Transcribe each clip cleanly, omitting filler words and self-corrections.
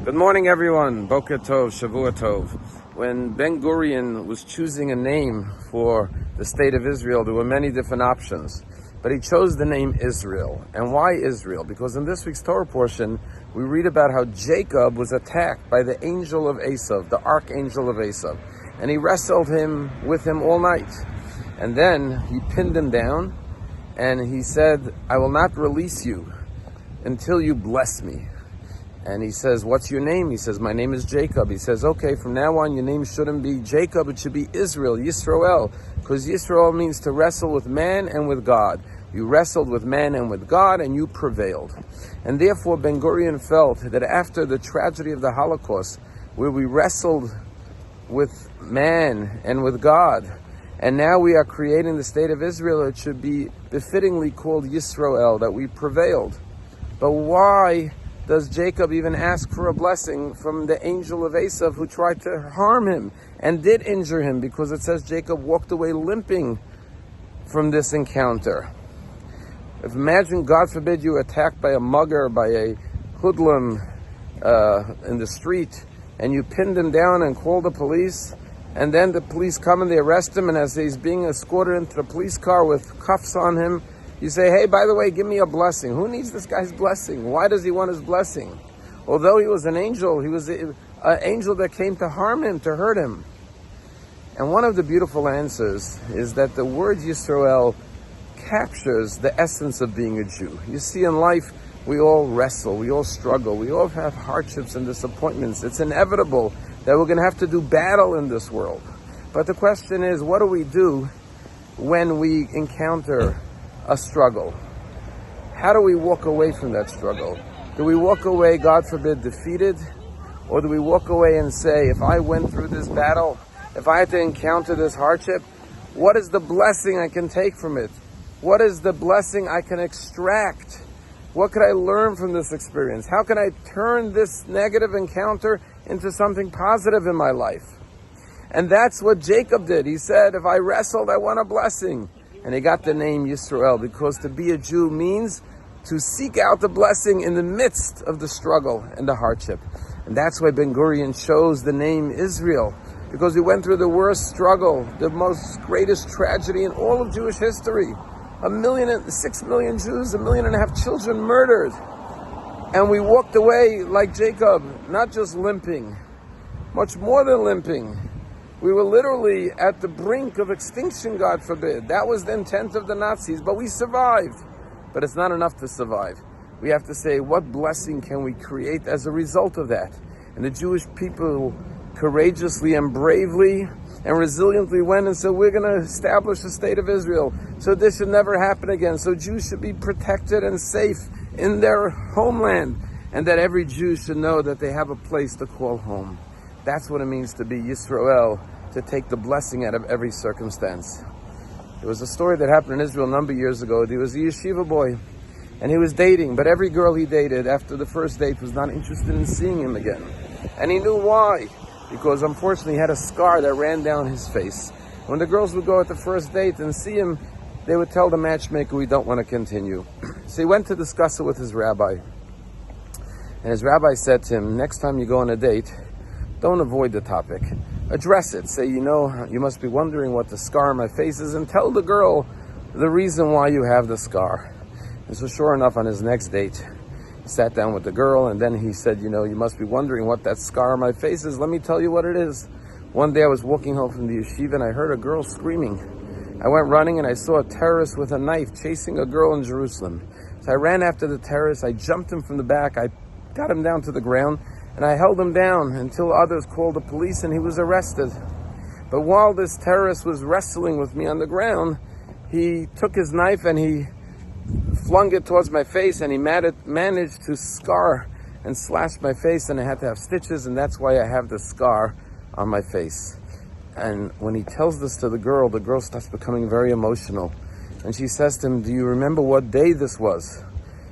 Good morning, everyone. Boker Tov, Shavua Tov. When Ben Gurion was choosing a name for the state of Israel, there were many different options. But he chose the name Israel. And why Israel? Because in this week's Torah portion, we read about how Jacob was attacked by the angel of Esav, the archangel of Esav. And he wrestled with him all night. And then he pinned him down, and he said, I will not release you until you bless me. And he says, what's your name? He says, my name is Jacob. He says, okay, from now on, your name shouldn't be Jacob, it should be Israel, Yisroel, because Yisroel means to wrestle with man and with God. You wrestled with man and with God, and you prevailed. And therefore, Ben Gurion felt that after the tragedy of the Holocaust, where we wrestled with man and with God, and now we are creating the state of Israel, it should be befittingly called Yisroel, that we prevailed. But why does Jacob even ask for a blessing from the angel of Esav, who tried to harm him and did injure him? Because it says Jacob walked away limping from this encounter. If imagine, God forbid, you were attacked by a mugger, by a hoodlum in the street, and you pinned him down and called the police, and then the police come and they arrest him, and as he's being escorted into the police car with cuffs on him, you say, hey, by the way, give me a blessing. Who needs this guy's blessing? Why does he want his blessing? Although he was an angel, he was an angel that came to harm him, to hurt him. And one of the beautiful answers is that the word Yisroel captures the essence of being a Jew. You see, in life, we all wrestle, we all struggle, we all have hardships and disappointments. It's inevitable that we're going to have to do battle in this world. But the question is, what do we do when we encounter a struggle? How do we walk away from that struggle? Do we walk away, God forbid, defeated? Or do we walk away and say, if I went through this battle, if I had to encounter this hardship, what is the blessing I can take from it? What is the blessing I can extract? What could I learn from this experience? How can I turn this negative encounter into something positive in my life? And that's what Jacob did. He said, if I wrestled, I want a blessing. And he got the name Yisroel, because to be a Jew means to seek out the blessing in the midst of the struggle and the hardship. And that's why Ben Gurion chose the name Israel, because he went through the worst struggle, the most greatest tragedy in all of Jewish history. 6 million Jews, 1.5 million children murdered. And we walked away like Jacob, not just limping, much more than limping. We were literally at the brink of extinction, God forbid. That was the intent of the Nazis, but we survived. But it's not enough to survive. We have to say, what blessing can we create as a result of that? And the Jewish people courageously and bravely and resiliently went and said, we're going to establish the state of Israel, so this should never happen again. So Jews should be protected and safe in their homeland, and that every Jew should know that they have a place to call home. That's what it means to be Yisroel, to take the blessing out of every circumstance. There was a story that happened in Israel a number of years ago. There was a yeshiva boy, and he was dating, but every girl he dated after the first date was not interested in seeing him again. And he knew why, because unfortunately he had a scar that ran down his face. When the girls would go at the first date and see him, they would tell the matchmaker, we don't want to continue. So he went to discuss it with his rabbi. And his rabbi said to him, next time you go on a date, don't avoid the topic. Address it. Say, you must be wondering what the scar on my face is, and tell the girl the reason why you have the scar. And so sure enough, on his next date, he sat down with the girl, and then he said, you must be wondering what that scar on my face is. Let me tell you what it is. One day I was walking home from the yeshiva, and I heard a girl screaming. I went running, and I saw a terrorist with a knife chasing a girl in Jerusalem. So I ran after the terrorist. I jumped him from the back. I got him down to the ground, and I held him down until others called the police, and he was arrested. But while this terrorist was wrestling with me on the ground, he took his knife and he flung it towards my face, and he managed to scar and slash my face, and I had to have stitches, and that's why I have the scar on my face. And when he tells this to the girl starts becoming very emotional. And she says to him, do you remember what day this was?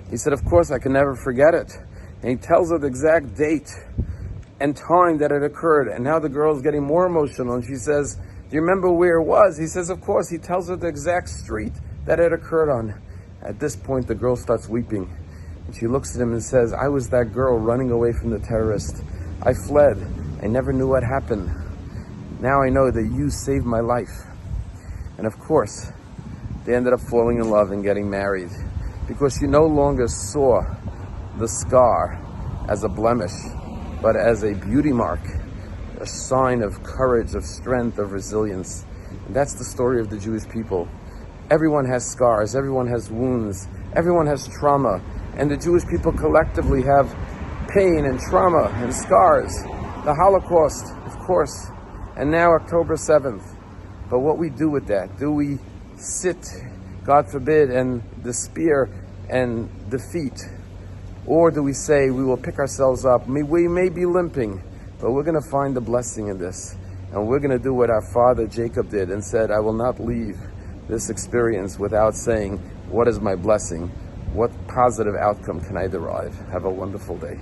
He said, of course, I can never forget it. And he tells her the exact date and time that it occurred. And now the girl's getting more emotional. And she says, do you remember where it was? He says, of course. He tells her the exact street that it occurred on. At this point, the girl starts weeping. And she looks at him and says, I was that girl running away from the terrorist. I fled. I never knew what happened. Now I know that you saved my life. And of course, they ended up falling in love and getting married, because she no longer saw the scar as a blemish, but as a beauty mark, a sign of courage, of strength, of resilience. And that's the story of the Jewish people. Everyone has scars, everyone has wounds, everyone has trauma, and the Jewish people collectively have pain and trauma and scars. The Holocaust, of course, and now October 7th. But what we do with that, do we sit, God forbid, and despair and defeat? Or do we say we will pick ourselves up? We may be limping, but we're going to find the blessing in this. And we're going to do what our father Jacob did and said, I will not leave this experience without saying, what is my blessing? What positive outcome can I derive? Have a wonderful day.